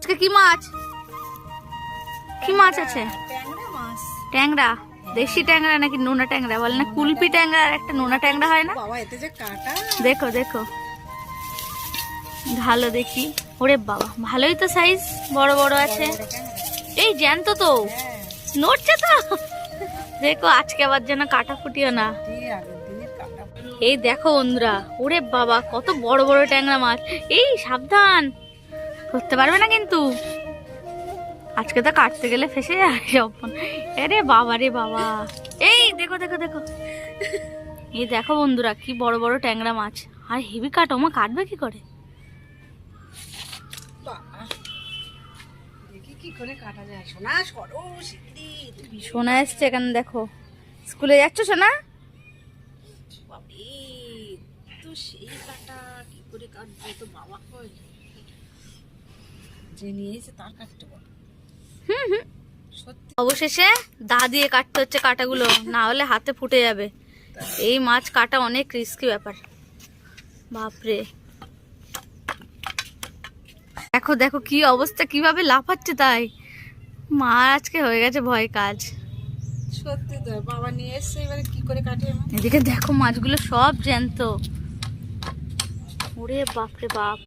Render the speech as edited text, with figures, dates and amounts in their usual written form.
আজকে কি মাছ? কি মাছ আছে? ট্যাংরা মাছ। ট্যাংরা? দেশি ট্যাংরা নাকি নোনা ট্যাংরা? বলে না কুলপি ট্যাংরা আর একটা নোনা ট্যাংরা হয় না? বাবা এতে যে কাটা। দেখো দেখো, ভালো দেখি। ওরে বাবা, ভালোই তো সাইজ, বড় বড় আছে। এই জ্যান্ত তো, নড়ছে তো। দেখো আজকে আবার যেন কাটা ফুটিও না। এই দেখো বন্ধুরা, ওরে বাবা কত বড় বড় ট্যাংরা মাছ। এই সাবধান, ধরতে পারবে না কিন্তু। আজকে তো কাটতে গেলে ফেসে যায় সব। আরে বাবা রে বাবা, এই দেখো দেখো দেখো, এই দেখো বন্ধুরা কি বড় বড় ট্যাংরা মাছ। আর হেভি কাটো, মা কাটবে কি করে? সোনা এসছে এখানে, দেখো স্কুলে যাচ্ছ সোনা? অবশেষে দা দিয়ে কাটতে হচ্ছে কাটাগুলো, না হলে হাতে ফুটে যাবে। এই মাছ কাটা অনেক রিস্কি ব্যাপার, বাপরে। দেখো দেখো কি অবস্থা, কিভাবে লাফাচ্ছে। তাই মা আজকে হয়ে গেছে ভয় কাজ। সত্যি তো, বাবা নিয়ে এসছে, এবারে কি করে কাটে। এদিকে দেখো মাছগুলো সব জ্যান্ত। ওরে বাপরে বাপ।